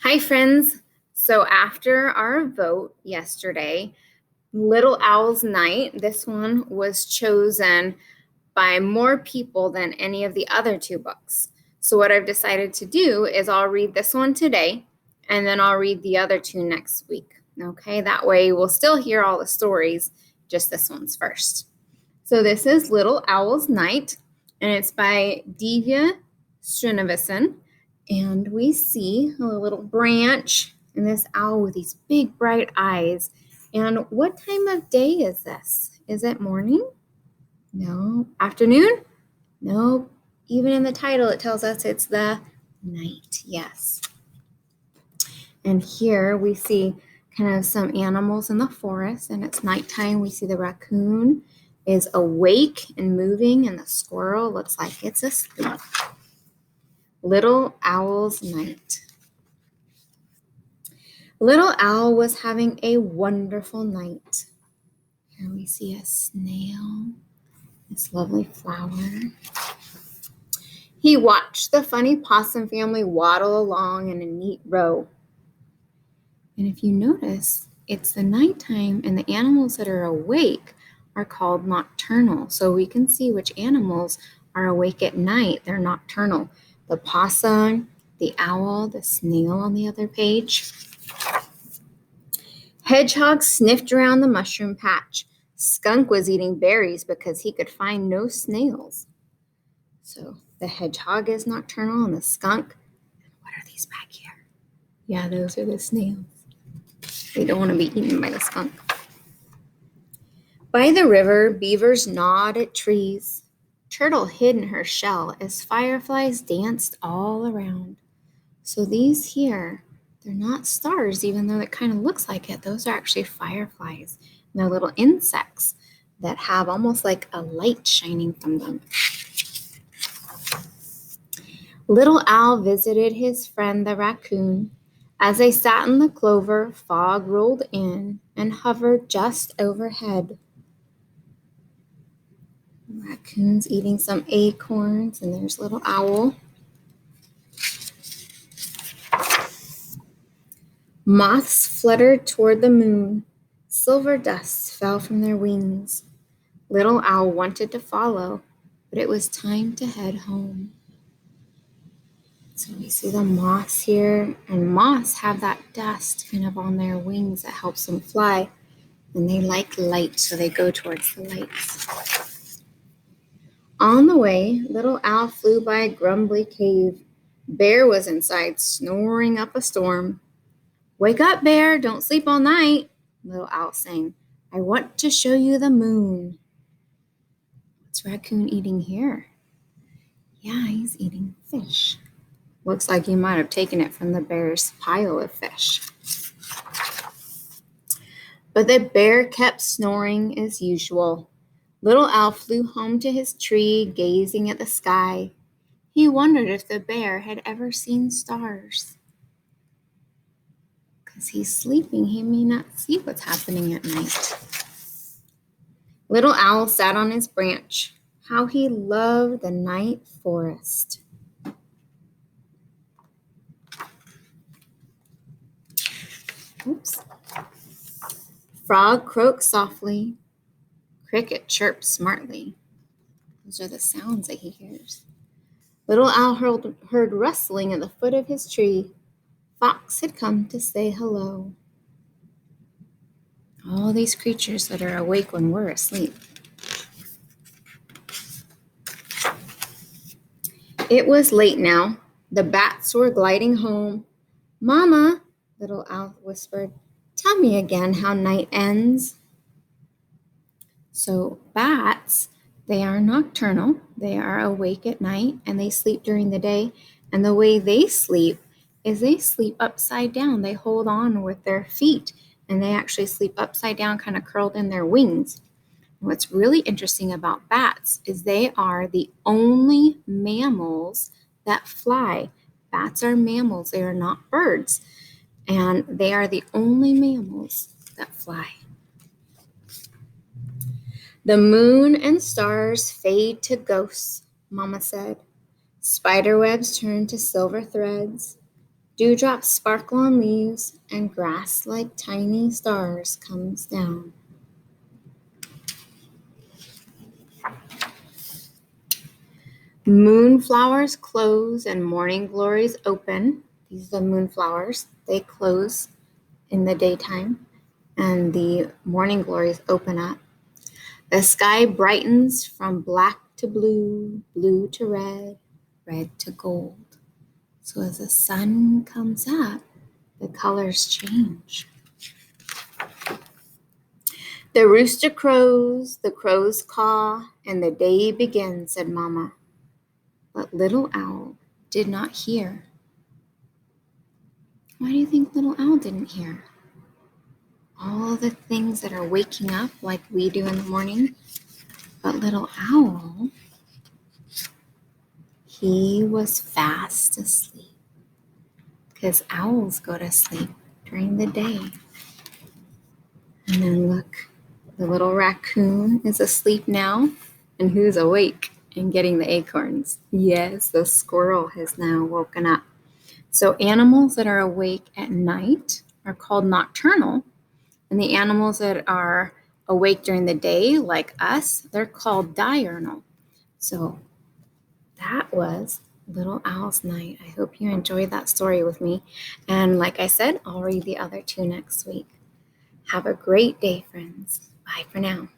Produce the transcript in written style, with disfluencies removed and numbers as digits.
Hi, friends. So after our vote yesterday, Little Owl's Night, this one was chosen by more people than any of the other two books. So what I've decided to do is I'll read this one today, and then I'll read the other two next week. Okay, that way we'll still hear all the stories, just this one's first. So this is Little Owl's Night, and it's by Divya Srinivasan. And we see a little branch and this owl with these big bright eyes. And what time of day is this? Is it morning? No. Afternoon? No. Even in the title, it tells us it's the night. Yes. And here we see kind of some animals in the forest, and it's nighttime. We see the raccoon is awake and moving, and the squirrel looks like it's asleep. Little Owl's Night. Little Owl was having a wonderful night. Here we see a snail, this lovely flower. He watched the funny possum family waddle along in a neat row. And if you notice, it's the nighttime, and the animals that are awake are called nocturnal. So we can see which animals are awake at night. They're nocturnal. The possum, the owl, the snail on the other page. Hedgehog sniffed around the mushroom patch. Skunk was eating berries because he could find no snails. So the hedgehog is nocturnal, and the skunk. What are these back here? Yeah, those are the snails. They don't want to be eaten by the skunk. By the river, beavers gnawed at trees. Turtle hid in her shell as fireflies danced all around. So these here, they're not stars, even though it kind of looks like it. Those are actually fireflies. And they're little insects that have almost like a light shining from them. Little Owl visited his friend the raccoon. As they sat in the clover, fog rolled in and hovered just overhead. The raccoon's eating some acorns, and there's Little Owl. Moths fluttered toward the moon. Silver dust fell from their wings. Little Owl wanted to follow, but it was time to head home. So we see the moths here, and moths have that dust kind of on their wings that helps them fly, and they like light, so they go towards the lights. On the way, Little Owl flew by a grumbly cave. Bear was inside, snoring up a storm. "Wake up, Bear, don't sleep all night," Little Owl sang. "I want to show you the moon." What's Raccoon eating here? Yeah, he's eating fish. Looks like he might have taken it from the bear's pile of fish. But the bear kept snoring as usual. Little Owl flew home to his tree, gazing at the sky. He wondered if the bear had ever seen stars. Because he's sleeping, he may not see what's happening at night. Little Owl sat on his branch. How he loved the night forest. Oops. Frog croaked softly. Cricket chirped smartly. Those are the sounds that he hears. Little Owl heard rustling at the foot of his tree. Fox had come to say hello. All these creatures that are awake when we're asleep. It was late now. The bats were gliding home. "Mama," Little Owl whispered, "tell me again how night ends." So bats, they are nocturnal. They are awake at night, and they sleep during the day. And the way they sleep is they sleep upside down. They hold on with their feet, and they actually sleep upside down, kind of curled in their wings. What's really interesting about bats is they are the only mammals that fly. Bats are mammals. They are not birds. And they are the only mammals that fly. The moon and stars fade to ghosts, Mama said. Spider webs turn to silver threads. Dewdrops sparkle on leaves, and grass like tiny stars comes down. Moonflowers close and morning glories open. These are the moonflowers. They close in the daytime, and the morning glories open up. The sky brightens from black to blue, blue to red, red to gold. So as the sun comes up, the colors change. The rooster crows, the crows caw, and the day begins, said Mama. But Little Owl did not hear. Why do you think Little Owl didn't hear? All the things that are waking up like we do in the morning. But Little Owl, he was fast asleep. Because owls go to sleep during the day. And then look, the little raccoon is asleep now. And who's awake and getting the acorns? Yes, the squirrel has now woken up. So animals that are awake at night are called nocturnal. And the animals that are awake during the day, like us, they're called diurnal. So that was Little Owl's Night. I hope you enjoyed that story with me. And like I said, I'll read the other two next week. Have a great day, friends. Bye for now.